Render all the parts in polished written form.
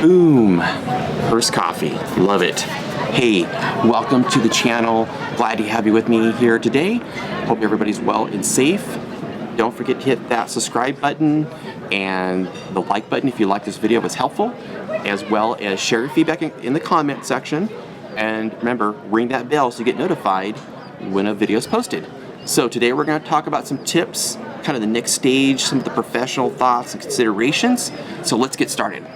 Boom! First coffee. Love it. Hey, welcome to the channel. Glad to have you with me here today. Hope everybody's well and safe. Don't forget to hit that subscribe button and the like button if you like this video was helpful, as well as share your feedback in the comment section. And remember, ring that bell so you get notified when a video is posted. So today we're going to talk about some tips, kind of the next stage, some of the professional thoughts and considerations. So let's get started.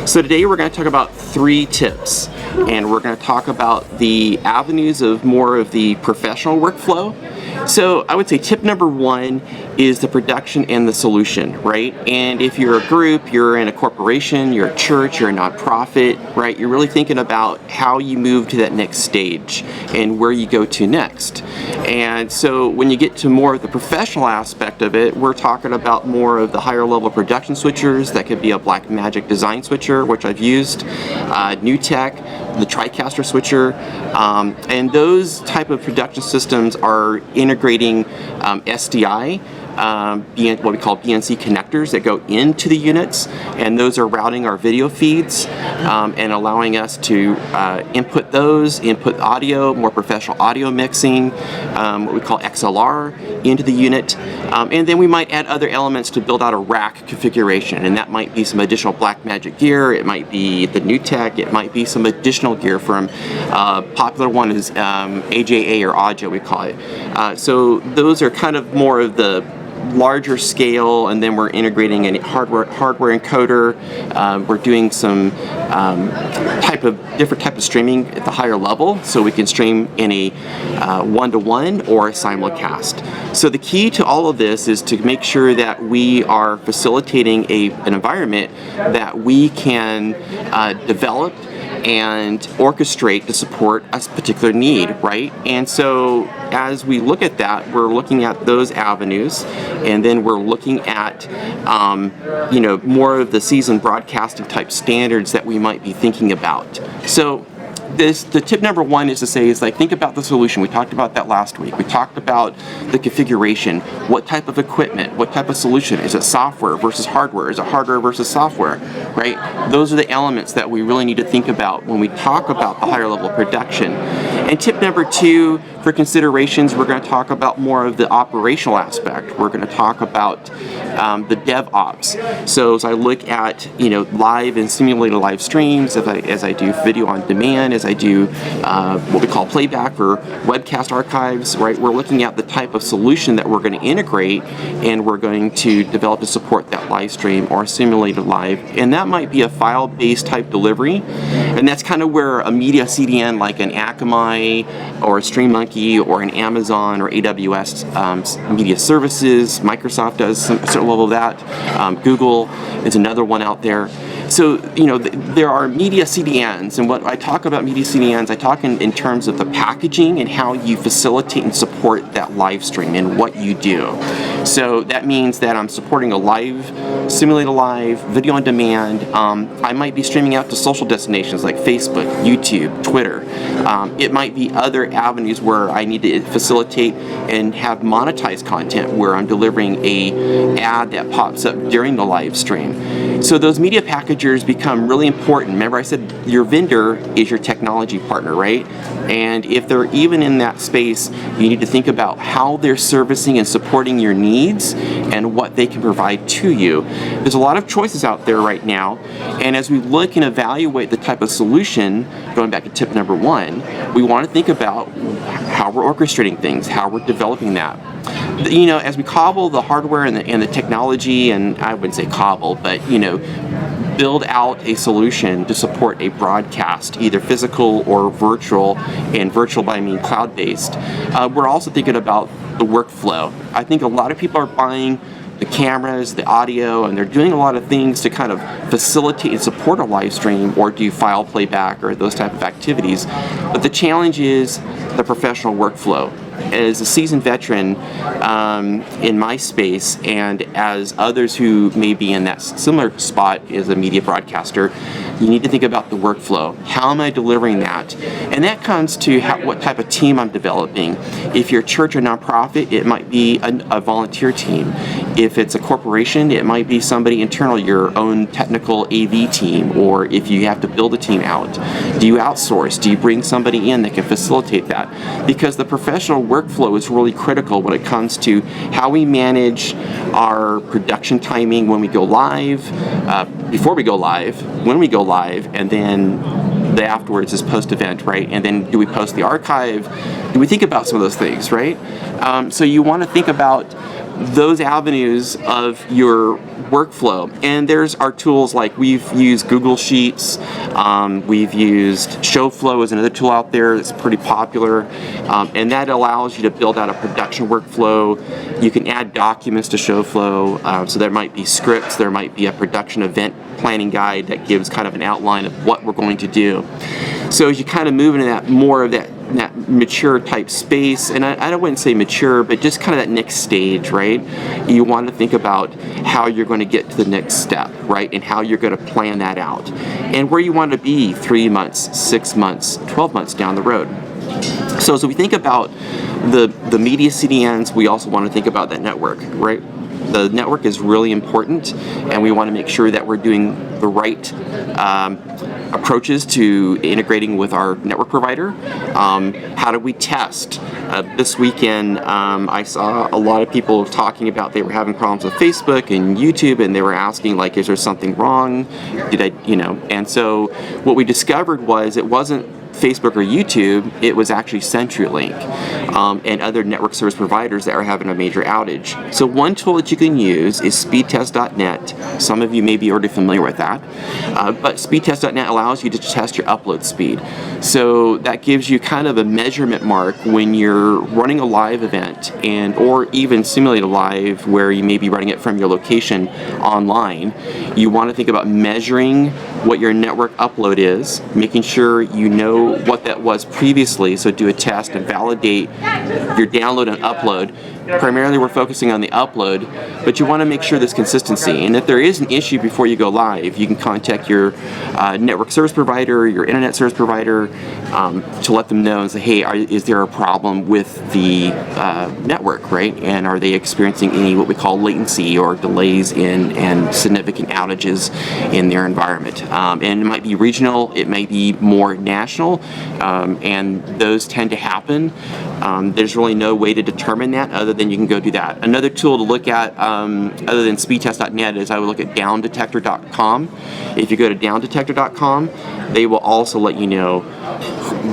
So today we're going to talk about 3 tips, and we're going to talk about the avenues of more of the professional workflow. So I would say tip number 1 is the production and the solution, right? And if you're a group, you're in a corporation, you're a church, you're a nonprofit, right? You're really thinking about how you move to that next stage and where you go to next. And so when you get to more of the professional aspect of it, we're talking about more of the higher level production switchers. That could be a Blackmagic design switcher, which I've used, NewTek, the TriCaster switcher, and those type of production systems are integrating SDI, what we call BNC connectors that go into the units, and those are routing our video feeds and allowing us to input audio, more professional audio mixing, what we call XLR into the unit, and then we might add other elements to build out a rack configuration, and that might be some additional Blackmagic gear, it might be the NewTek, it might be some additional gear from popular one is AJA or AJA we call it. So those are kind of more of the larger scale, and then we're integrating a hardware encoder. We're doing some different type of streaming at the higher level, so we can stream in a one-to-one or a simulcast. So the key to all of this is to make sure that we are facilitating an environment that we can develop and orchestrate to support a particular need, right? And so as we look at that, we're looking at those avenues, and then we're looking at more of the seasoned broadcasting type standards that we might be thinking about. So the tip number 1 is to say think about the solution. We talked about that last week. We talked about the configuration, what type of equipment, what type of solution. Is it software versus hardware? Is it hardware versus software, right? Those are the elements that we really need to think about when we talk about the higher level production. And tip number 2 for considerations, we're going to talk about more of the operational aspect. We're going to talk about the DevOps. So as I look at live and simulated live streams, as I do video on demand, as I do what we call playback or webcast archives, right? We're looking at the type of solution that we're going to integrate, and we're going to develop to support that live stream or simulated live. And that might be a file-based type delivery, and that's kind of where a media CDN like an Akamai or a StreamMonkey or an Amazon or AWS media services. Microsoft does a certain level of that. Google is another one out there. So, there are media CDNs, and what I talk about media CDNs, I talk in terms of the packaging and how you facilitate and support that live stream and what you do. So that means that I'm supporting a live, simulated live, video on demand. I might be streaming out to social destinations like Facebook, YouTube, Twitter. It might be other avenues where I need to facilitate and have monetized content where I'm delivering a ad that pops up during the live stream. So those media packagers become really important. Remember I said your vendor is your technology partner, right? And if they're even in that space, you need to think about how they're servicing and supporting your needs and what they can provide to you. There's a lot of choices out there right now, and as we look and evaluate the type of solution, going back to tip number 1, we want to think about how we're orchestrating things, how we're developing that. As we cobble the hardware and the technology, and I wouldn't say cobble, but build out a solution to support a broadcast, either physical or virtual, and virtual by I mean cloud-based. We're also thinking about the workflow. I think a lot of people are buying the cameras, the audio, and they're doing a lot of things to kind of facilitate and support a live stream or do file playback or those type of activities. But the challenge is the professional workflow. As a seasoned veteran in my space, and as others who may be in that similar spot as a media broadcaster, you need to think about the workflow. How am I delivering that? And that comes to what type of team I'm developing. If you're a church or nonprofit, it might be a volunteer team. If it's a corporation, it might be somebody internal, your own technical AV team, or if you have to build a team out. Do you outsource? Do you bring somebody in that can facilitate that? Because the professional workflow is really critical when it comes to how we manage our production timing when we go live, before we go live, when we go live, and then the afterwards is post-event, right? And then do we post the archive? Do we think about some of those things, right? So you want to think about those avenues of your workflow. And there's our tools, like we've used Google Sheets, we've used ShowFlow as another tool out there that's pretty popular, and that allows you to build out a production workflow. You can add documents to ShowFlow, so there might be scripts, there might be a production event planning guide that gives kind of an outline of what we're going to do. So as you kind of move into that more of that mature type space, and I wouldn't say mature, but just kind of that next stage, right? You want to think about how you're going to get to the next step, right? And how you're going to plan that out. And where you want to be 3 months, 6 months, 12 months down the road. So as we think about the media CDNs, we also want to think about that network, right? The network is really important, and we want to make sure that we're doing the right approaches to integrating with our network provider. How do we test? This weekend, I saw a lot of people talking about they were having problems with Facebook and YouTube, and they were asking, like, is there something wrong? And so what we discovered was it wasn't Facebook or YouTube, it was actually CenturyLink and other network service providers that are having a major outage. So one tool that you can use is speedtest.net. Some of you may be already familiar with that, but speedtest.net allows you to test your upload speed. So that gives you kind of a measurement mark when you're running a live event, and or even simulate a live where you may be running it from your location online. You want to think about measuring what your network upload is, making sure you know what that was previously, so do a test and validate your download and upload. Primarily we're focusing on the upload, but you want to make sure there's consistency. And if there is an issue before you go live, you can contact your network service provider, your internet service provider, to let them know and say, hey, is there a problem with the network, right? And are they experiencing any what we call latency or delays and significant outages in their environment? And it might be regional, it may be more national, and those tend to happen. There's really no way to determine that other than you can go do that. Another tool to look at other than speedtest.net is I would look at downdetector.com. If you go to downdetector.com, they will also let you know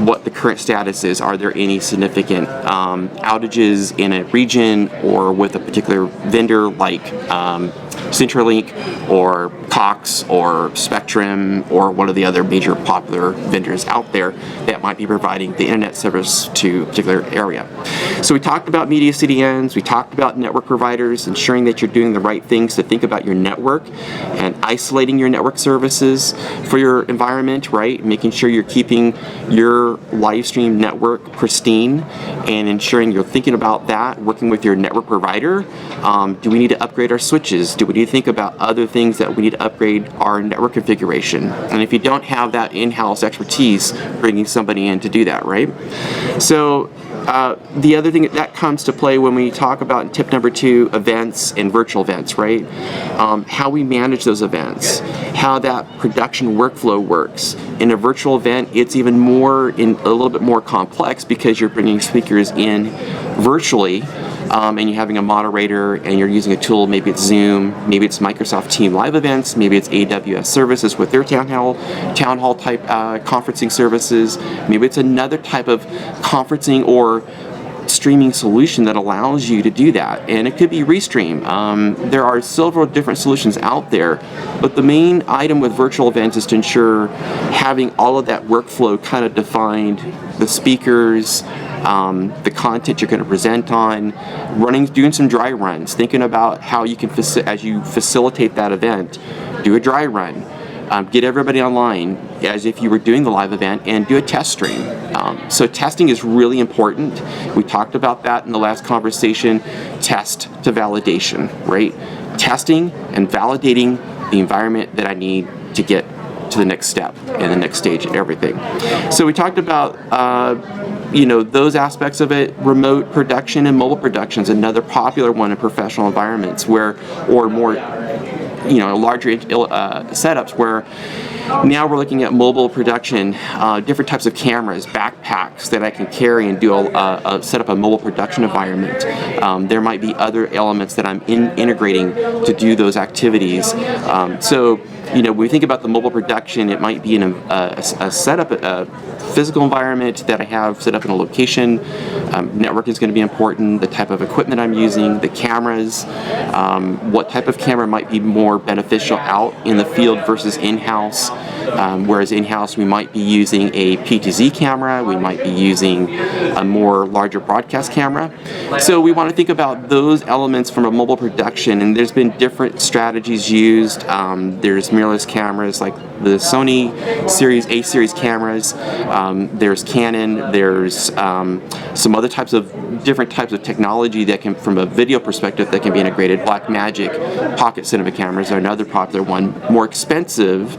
what the current status is. Are there any significant outages in a region or with a particular vendor like CenturyLink or Cox or Spectrum or one of the other major popular vendors out there that might be providing the internet service to a particular area. So we talked about media CDNs, we talked about network providers, ensuring that you're doing the right things to think about your network and isolating your network services for your environment, right? Making sure you're keeping your live stream network pristine and ensuring you're thinking about that, working with your network provider. Do we need to upgrade our switches? Do we need to think about other things that we need to upgrade our network configuration? And if you don't have that in-house expertise, bringing somebody in to do that, right? So the other thing that comes to play when we talk about tip number 2, events and virtual events, right? How we manage those events, how that production workflow works. In a virtual event, it's even more a little bit more complex because you're bringing speakers in virtually. And you're having a moderator and you're using a tool, maybe it's Zoom, maybe it's Microsoft Team Live Events, maybe it's AWS services with their town hall type conferencing services, maybe it's another type of conferencing or streaming solution that allows you to do that, and it could be Restream. There are several different solutions out there, but the main item with virtual events is to ensure having all of that workflow kind of defined, the speakers, the content you're going to present on, doing some dry runs, thinking about how you can, as you facilitate that event, do a dry run. Get everybody online as if you were doing the live event and do a test stream. So testing is really important. We talked about that in the last conversation. Test to validation, right? Testing and validating the environment that I need to get to the next step and the next stage and everything. So we talked about those aspects of it. Remote production and mobile production is another popular one in professional environments or more larger setups where now we're looking at mobile production, different types of cameras, backpacks that I can carry and do set up a mobile production environment. There might be other elements that I'm integrating to do those activities. So when we think about the mobile production, it might be in a setup, a physical environment that I have set up in a location. Networking is going to be important, the type of equipment I'm using, the cameras, what type of camera might be more beneficial out in the field versus in-house. Whereas in-house we might be using a P2Z camera, we might be using a more larger broadcast camera. So we want to think about those elements from a mobile production, and there's been different strategies used. There's mirrorless cameras like the Sony A series cameras, there's Canon, there's some other different types of technology that can, from a video perspective, that can be integrated. Blackmagic pocket cinema cameras are another popular one, more expensive,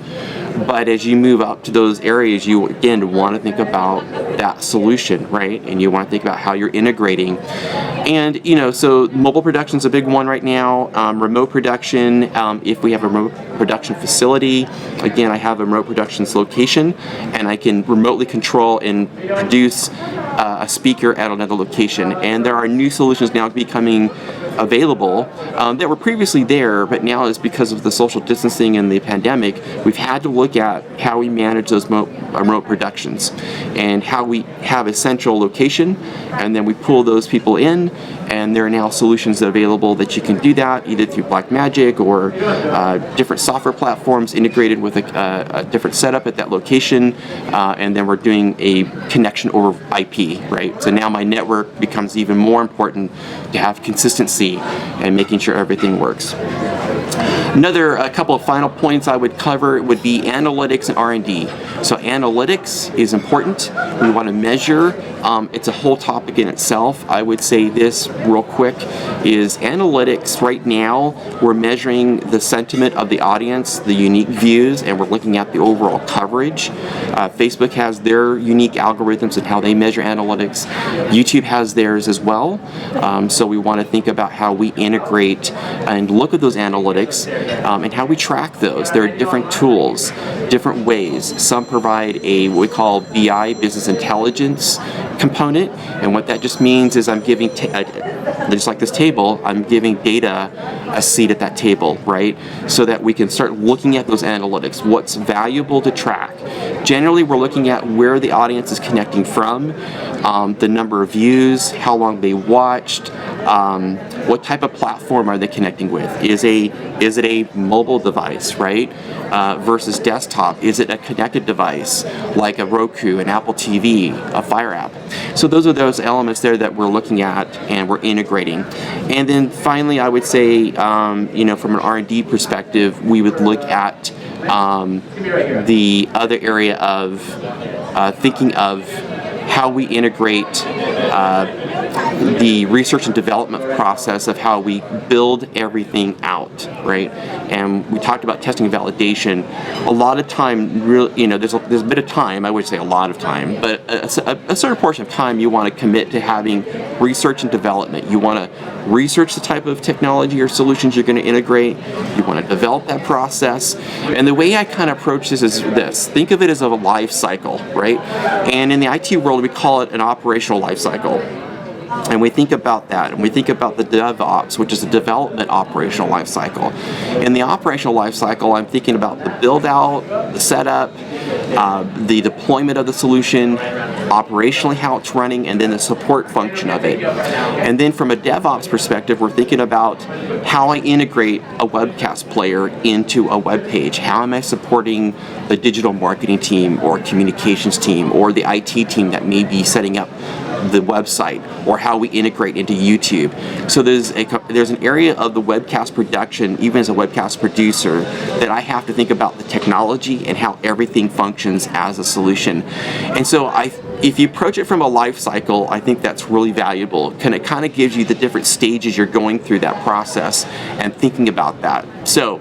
but as you move up to those areas, you again want to think about that solution, right? And you want to think about how you're integrating. And so mobile production is a big one right now. Remote production, if we have a remote production facility, again, I have a remote productions location, and I can remotely control and produce a speaker at another location. And there are new solutions now becoming available that were previously there, but now is because of the social distancing and the pandemic, we've had to look at how we manage those remote productions and how we have a central location, and then we pull those people in, and there are now solutions available that you can do that either through Blackmagic or different software platforms integrated with a different setup at that location, and then we're doing a connection over IP, right? So now my network becomes even more important to have consistency and making sure everything works. A couple of final points I would cover would be analytics and R&D. So analytics is important. We want to measure. It's a whole topic in itself. I would say this real quick is analytics right now, we're measuring the sentiment of the audience, the unique views, and we're looking at the overall coverage. Facebook has their unique algorithms and how they measure analytics. YouTube has theirs as well. So we want to think about how we integrate and look at those analytics and how we track those. There are different tools, different ways. Some provide what we call BI, business intelligence component, and what that just means is I'm giving, just like this table, I'm giving data a seat at that table, right? So that we can start looking at those analytics, what's valuable to track. Generally, we're looking at where the audience is connecting from, the number of views, how long they watched, what type of platform are they connecting with? Is it a mobile device, right? Versus desktop? Is it a connected device like a Roku, an Apple TV, a Fire app? So those are those elements there that we're looking at and we're integrating. And then finally, I would say, from an R&D perspective, we would look at the other area of thinking of how we integrate the research and development process of how we build everything out, right? And we talked about testing and validation. A lot of time, there's a bit of time, I would say a lot of time, but a certain portion of time you want to commit to having research and development. You want to research the type of technology or solutions you're going to integrate. You want to develop that process. And the way I kind of approach this is this. Think of it as a life cycle, right? And in the IT world, we call it an operational life cycle. And we think about that, and we think about the DevOps, which is the development operational life cycle. In the operational life cycle, I'm thinking about the build out, the setup, the deployment of the solution, operationally how it's running, and then the support function of it. And then from a DevOps perspective, we're thinking about how I integrate a webcast player into a web page. How am I supporting the digital marketing team or communications team or the IT team that may be setting up the website, or how we integrate into YouTube. So there's an area of the webcast production, even as a webcast producer, that I have to think about the technology and how everything functions as a solution. And so if you approach it from a life cycle, I think that's really valuable. It kind of gives you the different stages you're going through that process and thinking about that. So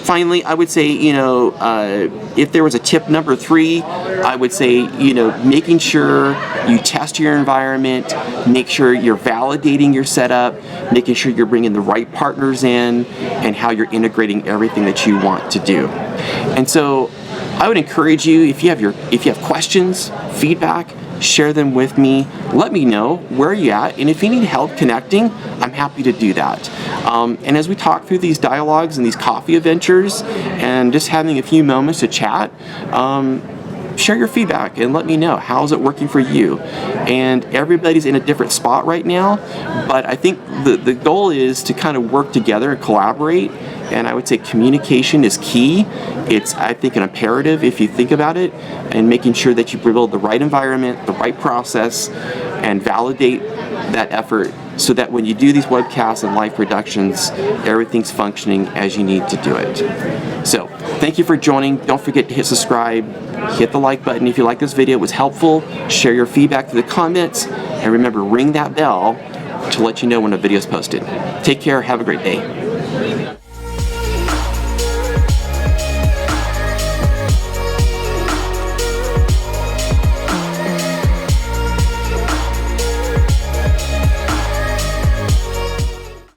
finally, I would say, if there was a tip number 3, I would say, making sure you test your environment, make sure you're validating your setup, making sure you're bringing the right partners in, and how you're integrating everything that you want to do. And so I would encourage you, if you have questions, feedback, share them with me. Let me know where you're at, and if you need help connecting, I'm happy to do that. And as we talk through these dialogues and these coffee adventures and just having a few moments to chat, share your feedback and let me know, how's it working for you. And everybody's in a different spot right now, but I think the goal is to kind of work together and collaborate. And I would say communication is key. It's, I think, an imperative if you think about it, and making sure that you build the right environment, the right process, and validate that effort so that when you do these webcasts and live productions, everything's functioning as you need to do it. So, thank you for joining. Don't forget to hit subscribe, hit the like button if you like this video, it was helpful, share your feedback through the comments, and remember, ring that bell to let you know when a video is posted. Take care, have a great day.